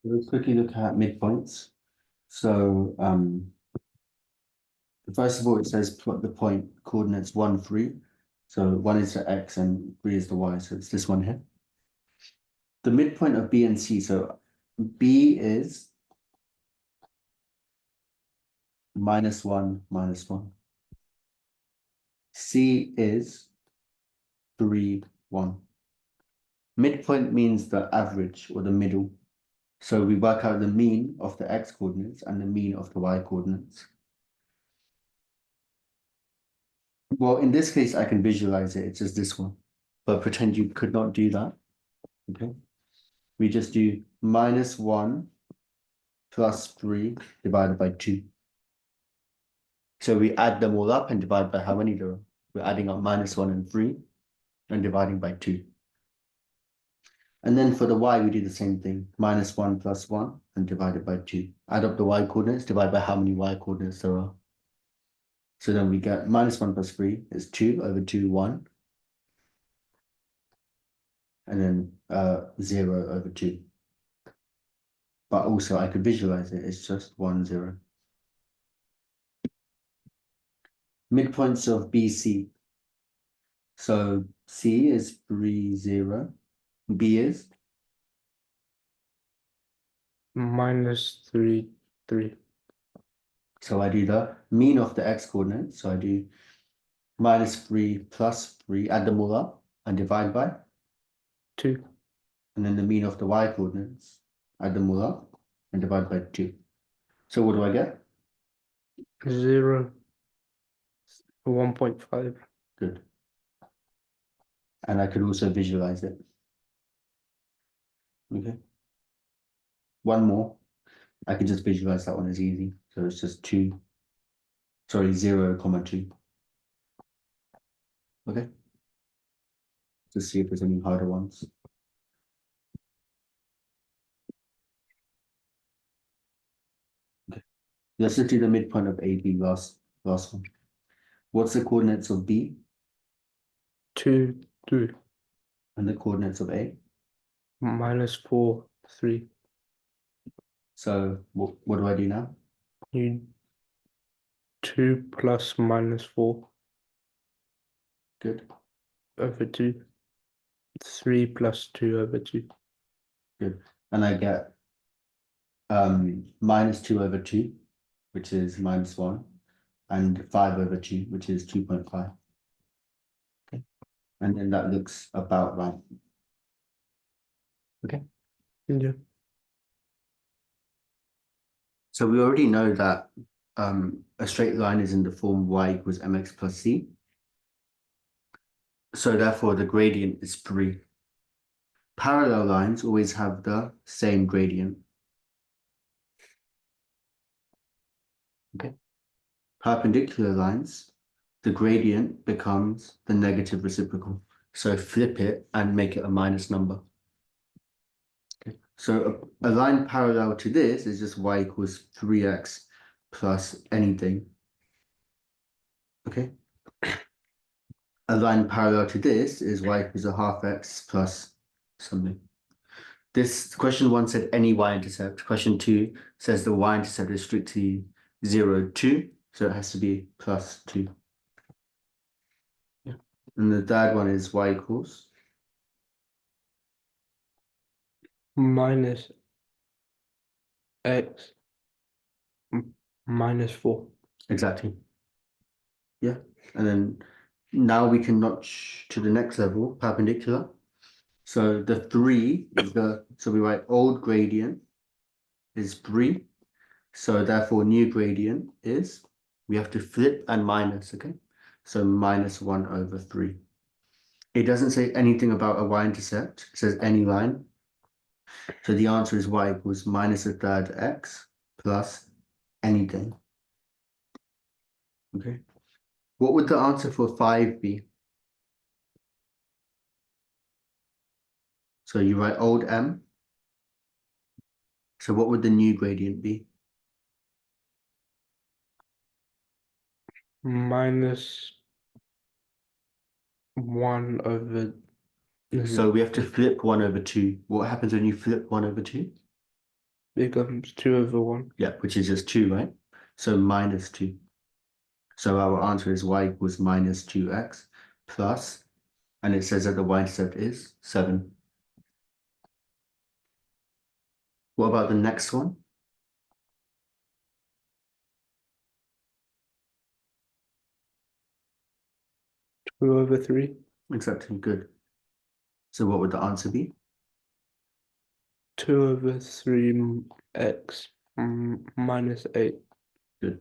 Let's quickly look at midpoints. So first of all, it says plot the point coordinates 1, 3. So 1 is the x and 3 is the y. So it's this one here. The midpoint of B and C. So B is -1, -1. C is 3, 1. Midpoint means the average or the middle. So we work out the mean of the x coordinates and the mean of the y coordinates. Well, in this case, I can visualize it. It's just this one. But pretend you could not do that. Okay. We just do -1 plus 3 divided by 2. So we add them all up and divide by how many there are. We're adding up -1 and 3 and dividing by 2. And then for the y, we do the same thing. -1 plus 1 and divided by 2. Add up the y coordinates, divide by how many y coordinates there are. So then we get -1 plus 3 is 2 over 2, 1. And then 0 over 2. But also I could visualize it. It's just 1, 0. Midpoints of BC. So C is 3, 0. B is -3, 3. So I do the mean of the x coordinates. So I do -3 plus 3, add them all up and divide by 2. And then the mean of the y coordinates, add them all up and divide by 2. So what do I get? 0, 1.5. Good. And I could also visualize it. Okay. One more. I could just visualize that one as easy. So it's just 0, 2. Okay. Let's see if there's any harder ones. Okay. Let's just do the midpoint of AB last one. What's the coordinates of B? 2, 3. And the coordinates of A? -4, 3. So what do I do now? You 2 plus -4 Good. over 2. 3 plus 2 over 2. Good. And I get -2 over 2, which is -1, and 5 over 2, which is 2.5. Okay. And then that looks about right. Okay. Yeah. So we already know that a straight line is in the form y equals mx plus c. So therefore the gradient is 3. Parallel lines always have the same gradient. Okay. Perpendicular lines, the gradient becomes the negative reciprocal. So flip it and make it a minus number. Okay. So a line parallel to this is just y equals 3x plus anything. Okay. A line parallel to this is y equals 1/2x plus something. This question 1 said any y-intercept. Question 2 says the y-intercept is strictly 0, 2. So it has to be +2. Yeah. And the third one is y equals -x -4. Exactly. Yeah. And then now we can notch to the next level, perpendicular. So the 3 is so we write old gradient is 3. So therefore new gradient is, we have to flip and minus, okay? So -1 over 3. It doesn't say anything about a y-intercept. It says any line. So the answer is y equals -1/3 x plus anything. Okay. What would the answer for 5 be? So you write old m. So what would the new gradient be? -1 over. So we have to flip 1 over 2. What happens when you flip 1 over 2? becomes 2/1. Yeah, which is just 2, right? So minus 2. So our answer is y equals minus 2x plus, and it says that the y-intercept is 7. What about the next one? 2/3. Exactly, good. So what would the answer be? 2/3 x minus 8. Good.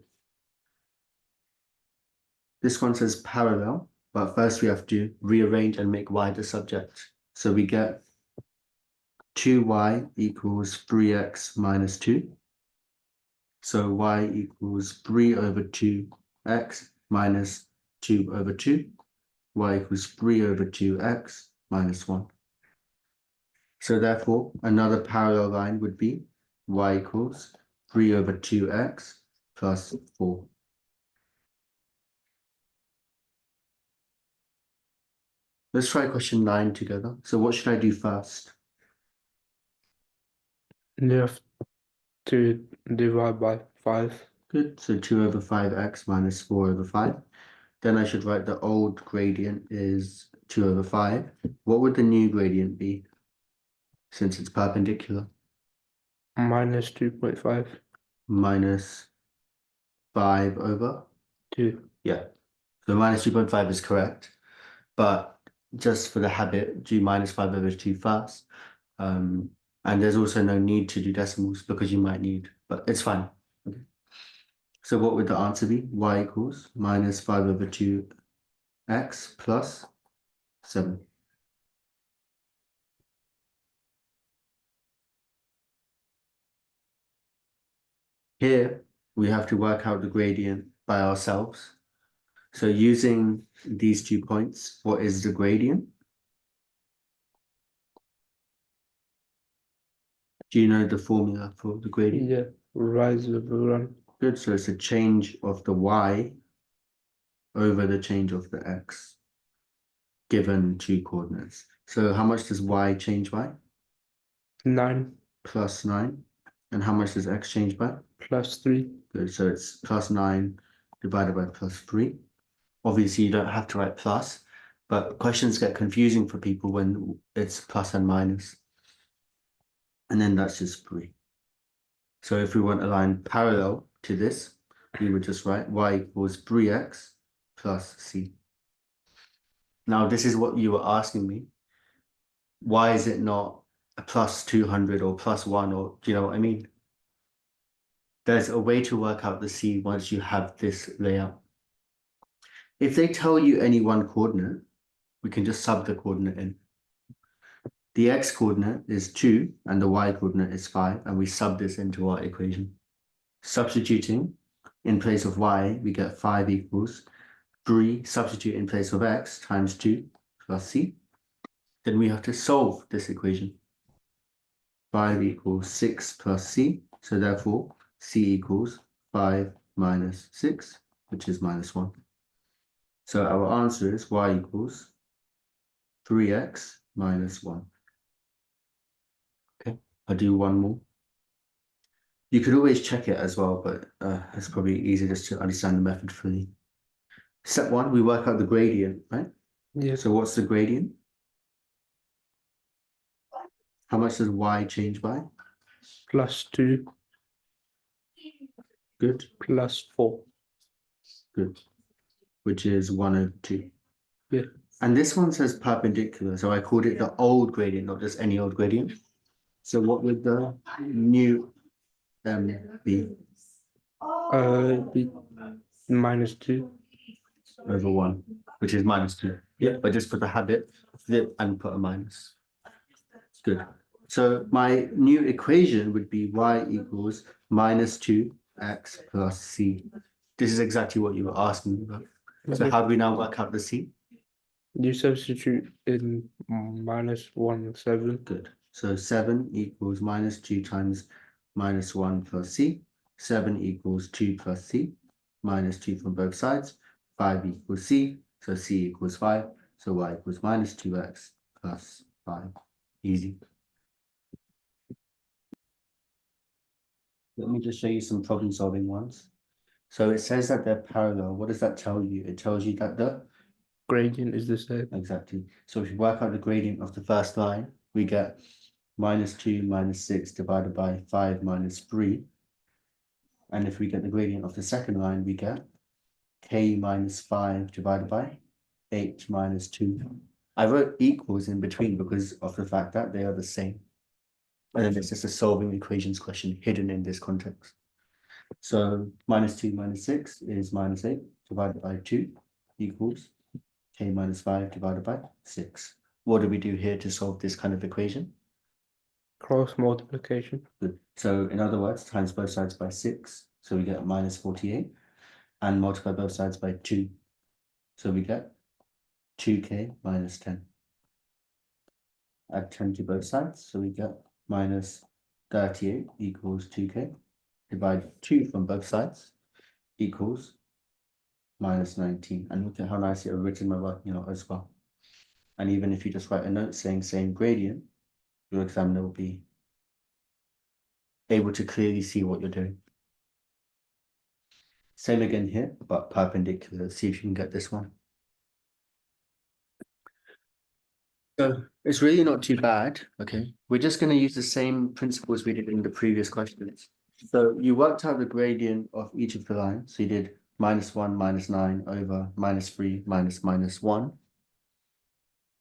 This one says parallel, but first we have to rearrange and make y the subject. So we get 2y equals 3x minus 2. So y equals 3/2x minus 2/2. Y equals 3/2x minus 1. So therefore, another parallel line would be y equals 3/2x plus 4. Let's try question 9 together. So what should I do first? You have to divide by 5. Good. So 2/5x minus 4/5. Then I should write the old gradient is 2/5. What would the new gradient be since it's perpendicular? Minus 2.5. Minus 5/2. 2. Yeah. So minus 2.5 is correct. But just for the habit, do minus 5/2 first. And there's also no need to do decimals because you might need, but it's fine. Okay. So what would the answer be? Y equals minus 5/2x plus 7. Here, we have to work out the gradient by ourselves. So using these 2 points, what is the gradient? Do you know the formula for the gradient? Yeah, rise over run. Good, so it's a change of the y over the change of the x given 2 coordinates. So how much does y change by? 9 Plus 9. And how much does x change by? plus 3. Good, so it's plus 9 divided by plus 3. Obviously, you don't have to write plus, but questions get confusing for people when it's plus and minus. And then that's just 3. So if we want a line parallel to this, we would just write y equals 3x plus c. Now, this is what you were asking me. Why is it not a plus 200 or plus 1, or do you know what I mean? There's a way to work out the c once you have this layout. If they tell you any one coordinate, we can just sub the coordinate in. The x coordinate is 2 and the y coordinate is 5, and we sub this into our equation. Substituting in place of y, we get 5 equals 3, substitute in place of x times 2 plus c. Then we have to solve this equation. 5 equals 6 plus c, so therefore c equals 5 minus 6, which is minus 1. So our answer is y equals 3x minus 1. Okay, I'll do one more. You could always check it as well, but it's probably easier just to understand the method fully. Step 1, we work out the gradient, right? Yeah, So what's the gradient? How much does y change by? plus 2 Good, plus 4. good. Which is 1/2. Yeah. And this one says perpendicular, so I called it the old gradient, not just any old gradient. So what would the new be? Be minus 2. Over 1, which is minus 2. Yeah, but just for the habit, flip and put a minus. Good. So my new equation would be y equals minus 2x plus c. This is exactly what you were asking me about. So how do we now work out the c? You substitute in minus 1, 7. Good. So 7 equals minus 2 times minus 1 plus c. 7 equals 2 plus c. Minus 2 from both sides. 5 equals c. So c equals 5. So y equals minus 2x plus 5. Easy. Let me just show you some problem solving ones. So it says that they're parallel. What does that tell you? It tells you that the Gradient is the same. exactly. So if you work out the gradient of the first line, we get -2 minus 6 divided by 5 minus 3. And if we get the gradient of the second line, we get k minus 5 divided by 8 minus 2. I wrote equals in between because of the fact that they are the same. And then it's just a solving equations question hidden in this context. So -2 minus 6 is -8 divided by 2 equals k minus 5 divided by 6. What do we do here to solve this kind of equation? Cross multiplication. Good. So in other words, times both sides by 6. So we get -48 and multiply both sides by 2. So we get 2k minus 10. Add 10 to both sides. So we get -38 equals 2k. Divide 2 from both sides equals -19. And look at how nicely I've written my working out as well. And even if you just write a note saying same gradient, your examiner will be able to clearly see what you're doing. Same again here, but perpendicular. Let's see if you can get this one. So it's really not too bad, okay? We're just going to use the same principles we did in the previous questions. So you worked out the gradient of each of the lines. So you did -1 minus 9 over -3 minus -1.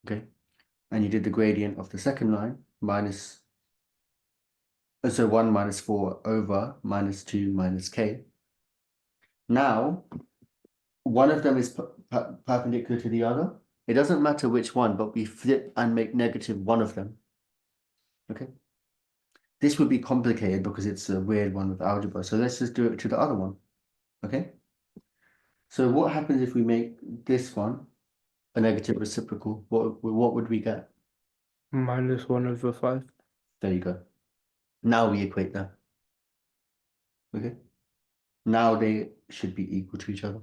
Okay. And you did the gradient of the second line, so 1 minus 4 over -2 minus k. Now, one of them is perpendicular to the other. It doesn't matter which one, but we flip and make negative one of them. Okay. This would be complicated because it's a weird one with algebra. So let's just do it to the other one. Okay. So what happens if we make this one a negative reciprocal? What would we get? -1/5. There you go. Now we equate them. Okay. Now they should be equal to each other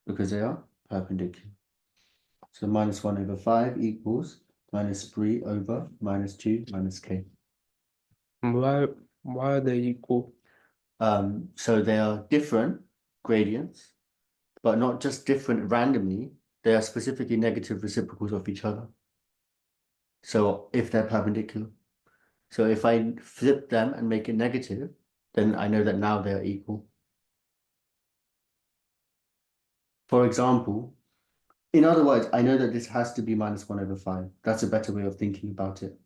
because they are perpendicular. So -1/5 equals -3 over -2 minus k. Why are they equal? So they are different gradients, but not just different randomly. They are specifically negative reciprocals of each other. So if they're perpendicular. So if I flip them and make it negative, then I know that now they're equal. For example, in other words, I know that this has to be -1/5. That's a better way of thinking about it.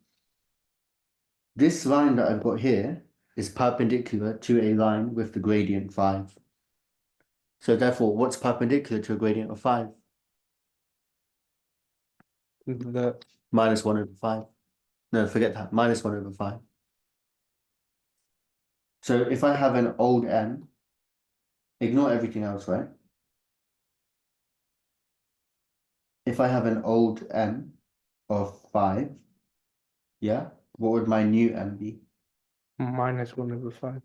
This line that I've got here is perpendicular to a line with the gradient 5. So therefore, what's perpendicular to a gradient of 5? That -1/5. No, forget that. -1/5. So if I have an old m, ignore everything else, right? If I have an old m of 5, yeah, what would my new m be? -1/5.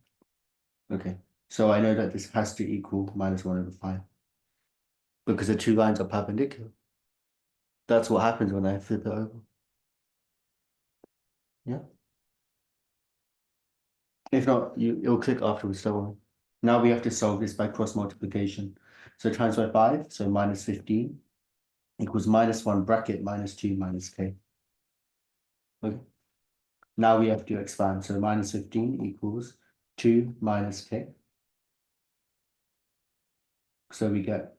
Okay, so I know that this has to equal -1/5 because the two lines are perpendicular. That's what happens when I flip it over. Yeah. If not, it'll click afterwards, don't worry. Now we have to solve this by cross multiplication. So times by 5, so -15 equals -1 bracket -2 minus k. Okay. Now we have to expand. So -15 equals 2 minus k. So we get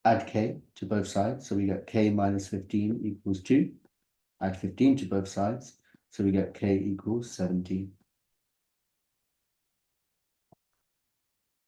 add k to both sides. So we get k minus 15 equals 2. Add 15 to both sides. So we get k equals 17.